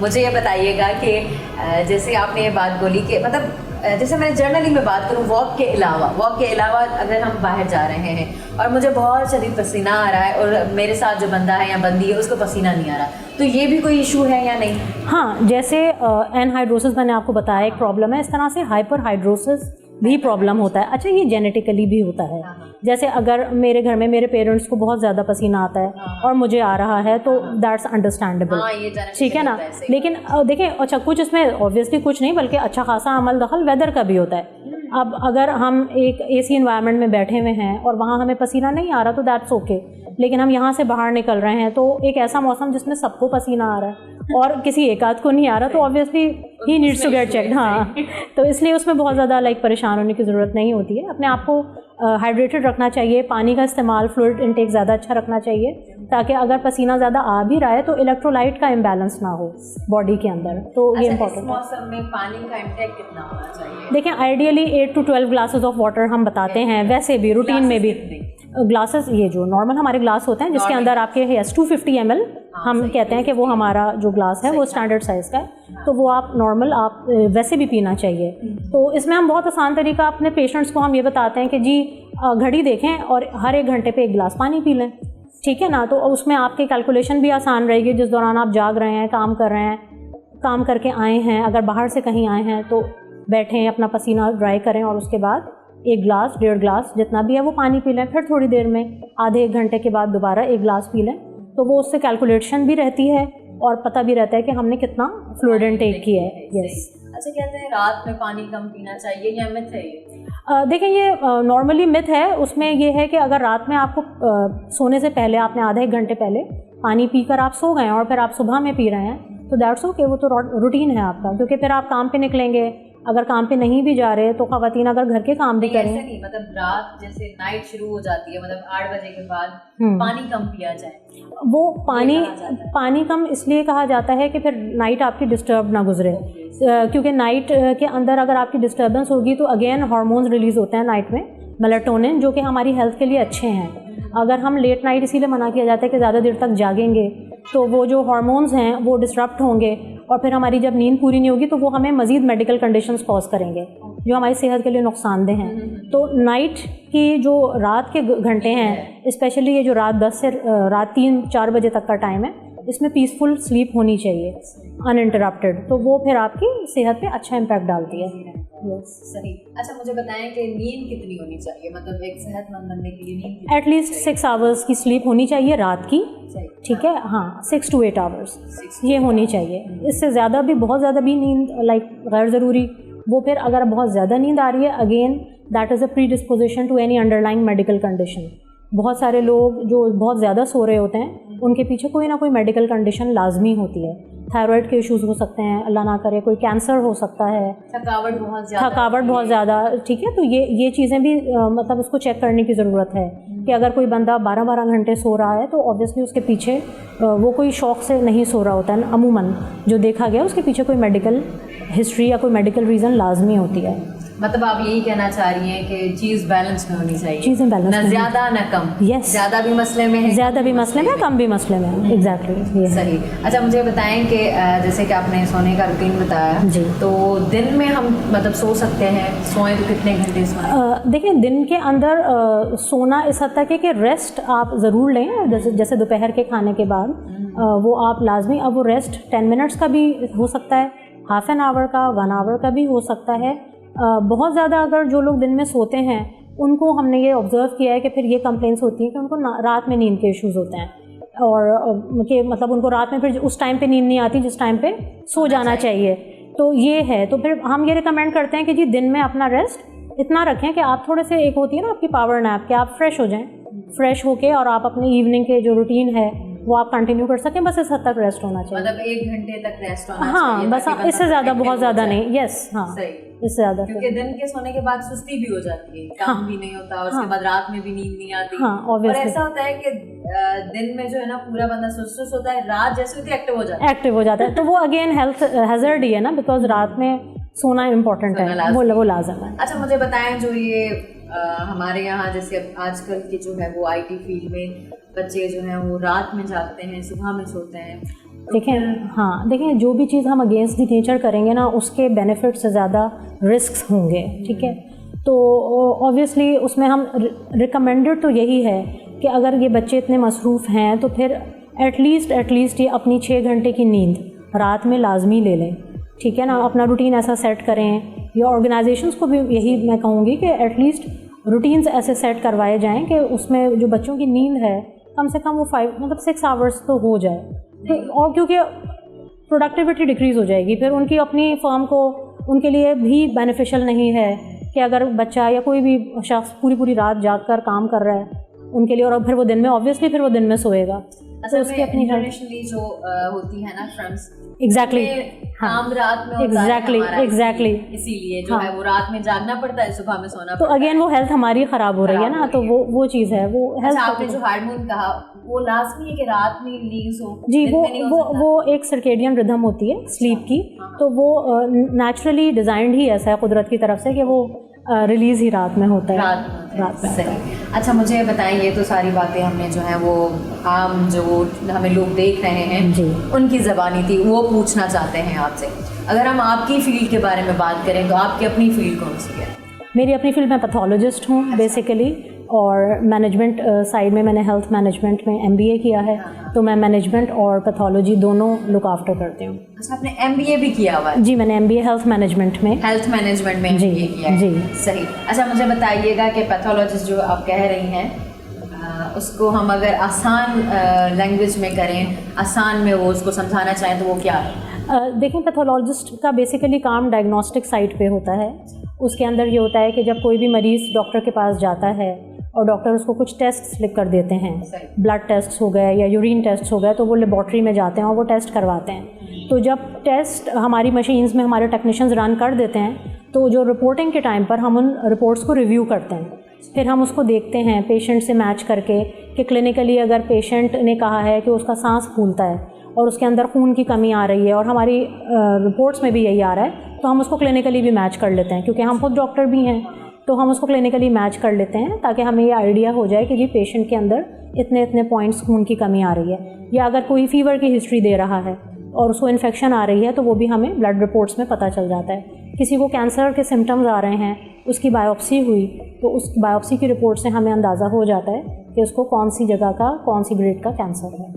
मुझे ये बताइएगा कि जैसे आपने ये बात बोली कि मतलब जैसे मैं जर्नली में बात करूँ वॉक के अलावा अगर हम बाहर जा रहे हैं और मुझे बहुत शदीद पसीना आ रहा है और मेरे साथ जो बंदा है या बंदी है उसको पसीना नहीं आ रहा, तो ये भी कोई इशू है या नहीं? हाँ, जैसे एनहाइड्रोसिस मैंने आपको बताया एक प्रॉब्लम है, इस तरह से हाइपरहाइड्रोसिस भी प्रॉब्लम होता है। अच्छा, ये जेनेटिकली भी होता है। जैसे अगर मेरे घर में मेरे पेरेंट्स को बहुत ज़्यादा पसीना आता है और मुझे आ रहा है तो दैट्स अंडरस्टैंडेबल, ठीक है ना। लेकिन देखिए, अच्छा कुछ इसमें ऑब्वियसली कुछ नहीं बल्कि अच्छा खासा अमल दखल वेदर का भी होता है। अब अगर हम एक एसी एनवायरनमेंट में बैठे हुए हैं और वहाँ हमें पसीना नहीं आ रहा तो दैट्स ओके, लेकिन हम यहाँ से बाहर निकल रहे हैं तो एक ऐसा मौसम जिसमें सबको पसीना आ रहा है और किसी एक आध को नहीं आ रहा तो ऑब्वियसली ही नीड्स टू गेट चेक्ड। हाँ, तो इसलिए उसमें बहुत ज़्यादा परेशान होने की ज़रूरत नहीं होती है। अपने आप को हाइड्रेटेड रखना चाहिए, पानी का इस्तेमाल, फ्लूइड इंटेक ज़्यादा अच्छा रखना चाहिए ताकि अगर पसीना ज़्यादा आ भी रहा है तो इलेक्ट्रोलाइट का इम्बैलेंस ना हो बॉडी के अंदर। तो ये इम्पोर्टेंट है। मौसम में पानी का इंटेक कितना होना चाहिए? देखिए, ideally 8 to 12 glasses of water हम बताते हैं, वैसे भी रूटीन में भी ग्लासेस, ये जो नॉर्मल हमारे ग्लास होते हैं जिसके अंदर आपके 250 ml हम कहते हैं कि वो हमारा जो ग्लास है वो स्टैंडर्ड साइज़ का है, तो वो आप नॉर्मल आप वैसे भी पीना चाहिए। तो इसमें हम बहुत आसान तरीका अपने पेशेंट्स को हम ये बताते हैं कि जी घड़ी देखें और हर 1 घंटे पे 1 गिलास पानी पी लें, ठीक है ना। तो उसमें आपकी कैलकुलेशन भी आसान रहेगी। जिस दौरान आप जाग रहे हैं, काम कर रहे हैं, काम करके आए हैं, अगर बाहर से कहीं आए हैं तो बैठें, अपना पसीना ड्राई करें और उसके बाद 1 गिलास 1.5 गिलास जितना भी है वो पानी पी लें। फिर थोड़ी देर में आधे 1 घंटे के बाद दोबारा 1 गिलास पी लें, तो वो उससे कैलकुलेशन भी रहती है और पता भी रहता है कि हमने कितना फ्लूइड इनटेक किया है। यस। अच्छा, कहते हैं रात में पानी कम पीना चाहिए या मिथ है ये? देखिए, ये नॉर्मली मिथ है। उसमें ये है कि अगर रात में आपको सोने से पहले आपने आधा 1 घंटे पहले पानी पीकर आप सो गए और फिर आप सुबह में पी रहे हैं तो दैट्स ओके, वो तो रूटीन है आपका, क्योंकि फिर आप काम पे निकलेंगे। अगर काम पे नहीं भी जा रहे तो खवातीन अगर घर के काम भी करें, ऐसे नहीं, मतलब रात जैसे नाइट शुरू हो जाती है, मतलब 8 बजे के बाद पानी कम पिया जाए, वो पानी कम इसलिए कहा जाता है कि फिर नाइट आपकी डिस्टर्ब ना गुजरे, क्योंकि नाइट के अंदर अगर आपकी डिस्टर्बेंस होगी तो अगेन हार्मोन्स रिलीज होते हैं नाइट में, मेलाटोनिन, जो कि हमारी हेल्थ के लिए अच्छे हैं। अगर हम लेट नाइट इसीलिए मना किया जाता है कि ज़्यादा देर तक जागेंगे तो वो जो हार्मोन्स हैं वो डिसरप्ट होंगे और फिर हमारी जब नींद पूरी नहीं होगी तो वो हमें मज़ीद मेडिकल कंडीशंस कॉज करेंगे जो हमारी सेहत के लिए नुकसानदेह हैं। तो नाइट की जो रात के घंटे हैं, स्पेशली ये जो रात 10 से रात 3-4 बजे तक का टाइम है, इसमें पीसफुल स्लीप होनी चाहिए अनइंटरप्टेड, तो वो फिर आपकी सेहत पे अच्छा इम्पैक्ट डालती है। सही। अच्छा, मुझे बताएं कि नींद कितनी होनी चाहिए, मतलब एक सेहतमंद बनने के लिए नींद एटलीस्ट 6 आवर्स की स्लीप होनी चाहिए रात की, ठीक है। हाँ, 6 to 8 आवर्स ये होनी चाहिए। इससे ज़्यादा भी, बहुत ज़्यादा भी नींद गैर ज़रूरी, वो फिर अगर बहुत ज़्यादा नींद आ रही है, again that is a predisposition to any underlying medical condition. बहुत सारे लोग जो बहुत ज़्यादा सो रहे होते हैं उनके पीछे कोई ना कोई मेडिकल कंडीशन लाजमी होती है। थायराइड के इश्यूज़ हो सकते हैं, अल्लाह ना करे, कोई कैंसर हो सकता है, थकावट बहुत ज़्यादा, ठीक है। तो ये चीज़ें भी मतलब उसको चेक करने की ज़रूरत है कि अगर कोई बंदा 12-12 घंटे सो रहा है तो ऑब्वियसली उसके पीछे वो कोई शौक़ से नहीं सो रहा होता है। अमूमन जो देखा गया उसके पीछे कोई मेडिकल हिस्ट्री या कोई मेडिकल रीज़न लाजमी होती है। मतलब आप यही कहना चाह रही हैं कि चीज़ बैलेंस में होनी चाहिए, चीज़ें बैलेंस, ना ज़्यादा ना कम। यस, ज़्यादा भी मसले में है, ज़्यादा भी मसले में, कम भी मसले में। एग्जैक्टली, सही। अच्छा, मुझे बताएं कि जैसे कि आपने सोने का रूटीन बताया जी, तो दिन में हम मतलब सो सकते हैं, सोएं तो कितने घंटे सोएं? देखिए, दिन के अंदर सोना इस हद तक है कि रेस्ट आप ज़रूर लें, जैसे दोपहर के खाने के बाद वो आप लाजमी, अब वो रेस्ट 10 मिनट्स का भी हो सकता है, हाफ एन आवर का, 1 आवर का भी हो सकता है। बहुत ज़्यादा अगर जो लोग दिन में सोते हैं उनको हमने ये ऑब्ज़र्व किया है कि फिर ये कंप्लेंट्स होती हैं कि उनको रात में नींद के इश्यूज़ होते हैं और कि मतलब उनको रात में फिर उस टाइम पे नींद नहीं आती जिस टाइम पे सो जाना चाहिए। तो ये है, तो फिर हम ये रिकमेंड करते हैं कि जी दिन में अपना रेस्ट इतना रखें कि आप थोड़े से, एक होती है ना आपकी पावर नैप, कि आप फ्रेश हो जाएँ, फ्रेश होके और आप अपने इवनिंग के जो रूटीन है वो आप कंटिन्यू कर सकें। बस इस हद तक रेस्ट होना चाहिए, मतलब 1 घंटे तक रेस्ट होना चाहिए। हाँ, बस इससे ज़्यादा, बहुत ज़्यादा नहीं। यस, हाँ, इससे ज़्यादा, क्योंकि दिन के सोने के बाद सुस्ती भी हो जाती है, काम भी नहीं होता और उसके बाद रात में भी नींद नहीं आती। और ऐसा होता है कि दिन में जो है ना पूरा बंदा सुस्त होता है, रात जैसे होती है एक्टिव हो जाता है। तो वो अगेन हेल्थ हैजर्ड ही है ना, बिकॉज रात में सोना इम्पोर्टेंट है, वो लाजम है। अच्छा, मुझे बताएं, जो ये हमारे यहाँ जैसे आजकल की जो है वो IT फील्ड में बच्चे जो हैं वो रात में जागते हैं, सुबह में सोते हैं, देखें, हाँ देखें, जो भी चीज़ हम अगेंस्ट द नेचर करेंगे ना उसके बेनिफिट से ज़्यादा रिस्क होंगे, ठीक है। तो ऑब्वियसली उसमें हम रिकमेंडेड तो यही है कि अगर ये बच्चे इतने मसरूफ़ हैं तो फिर एटलीस्ट ये अपनी 6 घंटे की नींद रात में लाजमी ले लें, ठीक है ना। अपना रूटीन ऐसा सेट करें, या ऑर्गेनाइजेशंस को भी यही मैं कहूँगी कि एटलीस्ट रूटीन्स ऐसे सेट करवाए जाएं कि उसमें जो बच्चों की नींद है कम से कम वो 6 आवर्स तो हो जाए। तो और क्योंकि प्रोडक्टिविटी डिक्रीज़ हो जाएगी, फिर उनकी अपनी फर्म को उनके लिए भी बेनिफिशियल नहीं है कि अगर बच्चा या कोई भी शख्स पूरी रात जाग कर काम कर रहा है उनके लिए, और फिर वो दिन में ऑब्वियसली फिर वो दिन में सोएगा। अच्छा, उसकी अपनी इंटरनेशनली जो होती है ना फ्रेंड्स, एग्जैक्टली, काम रात में एग्जैक्टली इसीलिए जो है वो रात में जागना पड़ता है, सुबह में सोना तो अगेन वो हेल्थ हमारी ख़राब हो रही है ना, तो वो चीज़ है वो हेल्थ। आपने जो हार्मोन कहा वो लाजमी है कि रात में ली सो जी, वो एक सर्केडियन रिदम होती है स्लीप की, तो वो नेचुरली डिज़ाइंड ही ऐसा है कुदरत की तरफ से कि वो रिलीज़ ही रात में होता है, रात में। सही। अच्छा, मुझे बताइए, ये तो सारी बातें हमने जो है वो आम जो हमें लोग देख रहे हैं जी उनकी ज़बानी थी, वो पूछना चाहते हैं आपसे। अगर हम आपकी फील्ड के बारे में बात करें तो आपकी अपनी फील्ड कौन सी है? मेरी अपनी फील्ड में पैथोलॉजिस्ट हूँ बेसिकली, और मैनेजमेंट साइड में मैंने हेल्थ मैनेजमेंट में MBA किया है, तो मैं मैनेजमेंट और पैथोलॉजी दोनों लुक आफ्टर करती हूँ। अच्छा, आपने MBA भी किया हुआ है? जी, मैंने MBA हेल्थ मैनेजमेट में MBA किया है। जी, सही। अच्छा, मुझे बताइएगा कि पैथोलॉजिस्ट जो आप कह रही हैं उसको हम अगर आसान लैंग्वेज में करें, आसान में वो उसको समझाना चाहें तो वो क्या है? देखें, पैथोलॉजिस्ट का बेसिकली काम डायग्नोस्टिक साइट पे होता है। उसके अंदर ये होता है कि जब कोई भी मरीज़ डॉक्टर के पास जाता है और डॉक्टर उसको कुछ टेस्ट लिख कर देते हैं, ब्लड टेस्ट हो गए या यूरिन टेस्ट हो गए, तो वो लेबॉर्ट्री में जाते हैं और वो टेस्ट करवाते हैं। तो जब टेस्ट हमारी मशीन्स में हमारे टेक्नीशियंस रन कर देते हैं, तो जो रिपोर्टिंग के टाइम पर हम उन रिपोर्ट्स को रिव्यू करते हैं, फिर हम उसको देखते हैं पेशेंट से मैच करके कि क्लिनिकली अगर पेशेंट ने कहा है कि उसका सांस फूलता है और उसके अंदर खून की कमी आ रही है और हमारी रिपोर्ट्स में भी यही आ रहा है, तो हम उसको क्लिनिकली भी मैच कर लेते हैं, क्योंकि हम खुद डॉक्टर भी हैं, तो हम उसको क्लिनिकली मैच कर लेते हैं ताकि हमें ये आइडिया हो जाए कि जी पेशेंट के अंदर इतने पॉइंट्स खून की कमी आ रही है। या अगर कोई फीवर की हिस्ट्री दे रहा है और उसको इन्फेक्शन आ रही है तो वो भी हमें ब्लड रिपोर्ट्स में पता चल जाता है। किसी को कैंसर के सिम्टम्स आ रहे हैं, उसकी बायोप्सी हुई, तो उस बायोप्सी की रिपोर्ट से हमें अंदाज़ा हो जाता है कि उसको कौन सी जगह का कौन सी ग्रेड का कैंसर है।